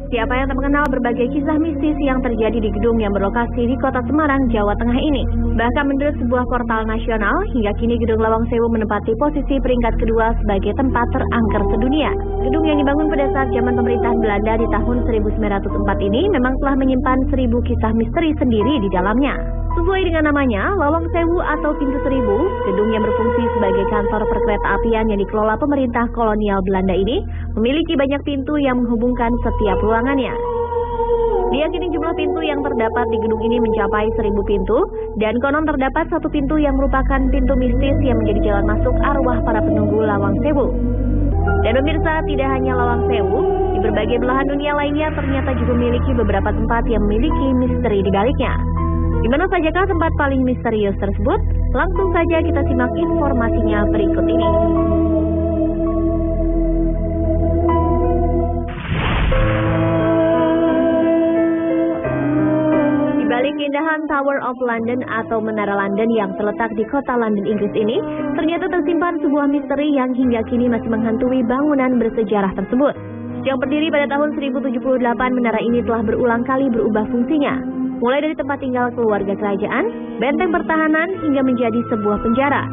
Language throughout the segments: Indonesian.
Siapa yang tak mengenal berbagai kisah mistis yang terjadi di gedung yang berlokasi di kota Semarang, Jawa Tengah ini. Bahkan menurut sebuah portal nasional, hingga kini Gedung Lawang Sewu menempati posisi peringkat kedua sebagai tempat terangker sedunia. Gedung yang dibangun pada saat zaman pemerintahan Belanda di tahun 1904 ini memang telah menyimpan 1000 kisah misteri sendiri di dalamnya. Sesuai dengan namanya, Lawang Sewu atau Pintu Seribu, gedung yang berfungsi sebagai kantor perkereta-apian yang dikelola pemerintah kolonial Belanda ini, memiliki banyak pintu yang menghubungkan setiap ruangannya. Diyakini jumlah pintu yang terdapat di gedung ini mencapai 1000 pintu, dan konon terdapat satu pintu yang merupakan pintu mistis yang menjadi jalan masuk arwah para penunggu Lawang Sewu. Dan pemirsa, tidak hanya Lawang Sewu, di berbagai belahan dunia lainnya ternyata juga memiliki beberapa tempat yang memiliki misteri di baliknya. Di mana sajakah tempat paling misterius tersebut? Langsung saja kita simak informasinya berikut ini. Di balik keindahan Tower of London atau Menara London yang terletak di kota London, Inggris ini, ternyata tersimpan sebuah misteri yang hingga kini masih menghantui bangunan bersejarah tersebut. Sejak berdiri pada tahun 1078, menara ini telah berulang kali berubah fungsinya. Mulai dari tempat tinggal keluarga kerajaan, benteng pertahanan, hingga menjadi sebuah penjara.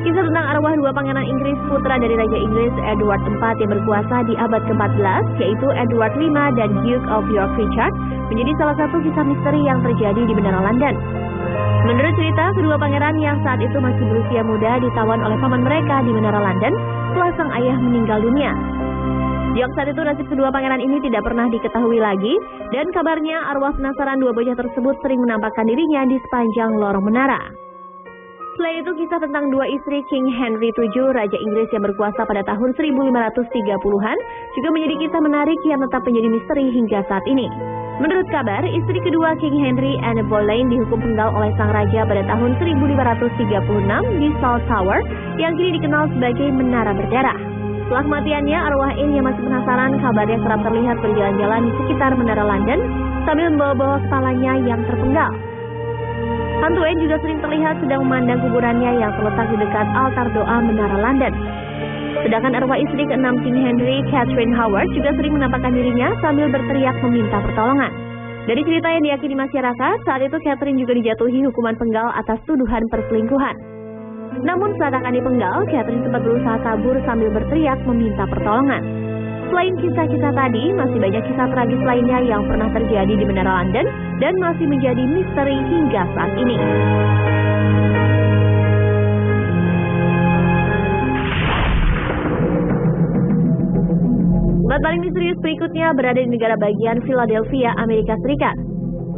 Kisah tentang arwah dua pangeran Inggris putra dari Raja Inggris Edward IV yang berkuasa di abad ke-14, yaitu Edward V dan Duke of York Richard, menjadi salah satu kisah misteri yang terjadi di Menara London. Menurut cerita, kedua pangeran yang saat itu masih berusia muda ditawan oleh paman mereka di Menara London setelah sang ayah meninggal dunia. Sejak saat itu nasib kedua pangeran ini tidak pernah diketahui lagi, dan kabarnya arwah penasaran dua bocah tersebut sering menampakkan dirinya di sepanjang lorong menara. Selain itu, kisah tentang dua istri King Henry VII, Raja Inggris yang berkuasa pada tahun 1530-an, juga menjadi kisah menarik yang tetap menjadi misteri hingga saat ini. Menurut kabar, istri kedua King Henry, Anne Boleyn, dihukum penggal oleh sang raja pada tahun 1536 di Salt Tower, yang kini dikenal sebagai Menara Berdarah. Setelah kematiannya, arwah Anne yang masih penasaran kabarnya kerap terlihat berjalan-jalan di sekitar Menara London sambil membawa-bawa kepalanya yang terpenggal. Hantu Anne juga sering terlihat sedang memandang kuburannya yang terletak di dekat altar doa Menara London. Sedangkan arwah istri ke-6 King Henry, Catherine Howard, juga sering menampakkan dirinya sambil berteriak meminta pertolongan. Dari cerita yang diyakini masyarakat, saat itu Catherine juga dijatuhi hukuman penggal atas tuduhan perselingkuhan. Namun saat akan dipenggal, Catherine sempat berusaha kabur sambil berteriak meminta pertolongan. Selain kisah-kisah tadi, masih banyak kisah tragis lainnya yang pernah terjadi di Menara London dan masih menjadi misteri hingga saat ini. Tempat paling misterius berikutnya berada di negara bagian Philadelphia, Amerika Serikat.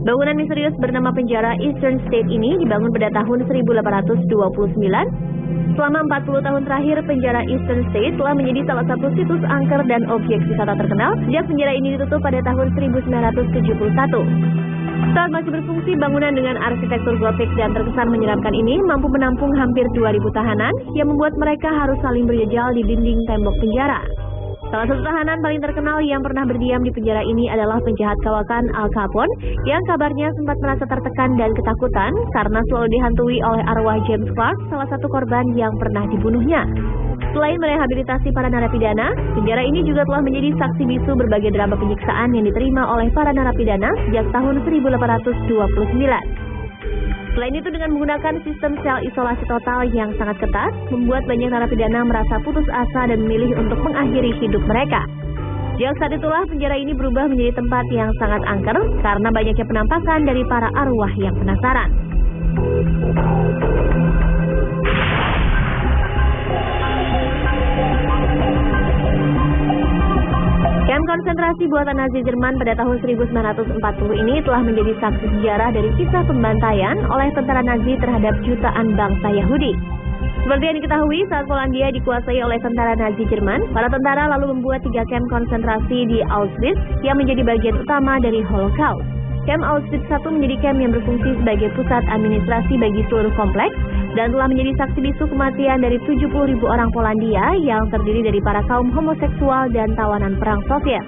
Bangunan misterius bernama penjara Eastern State ini dibangun pada tahun 1829. Selama 40 tahun terakhir, penjara Eastern State telah menjadi salah satu situs angker dan objek wisata terkenal sejak penjara ini ditutup pada tahun 1971. Saat masih berfungsi, bangunan dengan arsitektur gotik dan terkesan menyeramkan ini mampu menampung hampir 2.000 tahanan yang membuat mereka harus saling berjejal di dinding tembok penjara. Salah satu tahanan paling terkenal yang pernah berdiam di penjara ini adalah penjahat kawakan Al Capone yang kabarnya sempat merasa tertekan dan ketakutan karena selalu dihantui oleh arwah James Clark, salah satu korban yang pernah dibunuhnya. Selain merehabilitasi para narapidana, penjara ini juga telah menjadi saksi bisu berbagai drama penyiksaan yang diterima oleh para narapidana sejak tahun 1829. Selain itu, dengan menggunakan sistem sel isolasi total yang sangat ketat, membuat banyak narapidana merasa putus asa dan memilih untuk mengakhiri hidup mereka. Sejak saat itulah penjara ini berubah menjadi tempat yang sangat angker karena banyaknya penampakan dari para arwah yang penasaran. Kamp konsentrasi buatan Nazi Jerman pada tahun 1940 ini telah menjadi saksi sejarah dari kisah pembantaian oleh tentara Nazi terhadap jutaan bangsa Yahudi. Seperti yang diketahui, saat Polandia dikuasai oleh tentara Nazi Jerman, para tentara lalu membuat 3 kamp konsentrasi di Auschwitz yang menjadi bagian utama dari Holocaust. Kamp Auschwitz I menjadi kamp yang berfungsi sebagai pusat administrasi bagi seluruh kompleks dan telah menjadi saksi bisu kematian dari 70.000 orang Polandia yang terdiri dari para kaum homoseksual dan tawanan perang Soviet.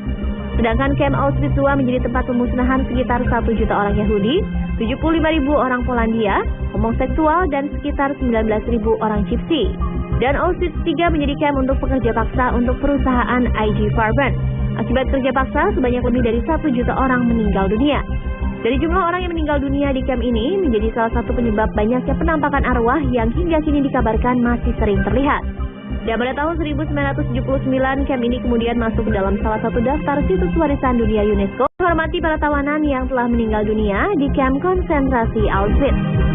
Sedangkan kamp Auschwitz II menjadi tempat pemusnahan sekitar 1 juta orang Yahudi, 75.000 orang Polandia, homoseksual, dan sekitar 19.000 orang Gypsy. Dan Auschwitz III menjadi kamp untuk pekerja paksa untuk perusahaan IG Farben. Akibat kerja paksa, sebanyak lebih dari 1 juta orang meninggal dunia. Dari jumlah orang yang meninggal dunia di kamp ini menjadi salah satu penyebab banyaknya penampakan arwah yang hingga kini dikabarkan masih sering terlihat. Dan pada tahun 1979, kamp ini kemudian masuk dalam salah satu daftar situs warisan dunia UNESCO, menghormati para tawanan yang telah meninggal dunia di kamp konsentrasi Auschwitz.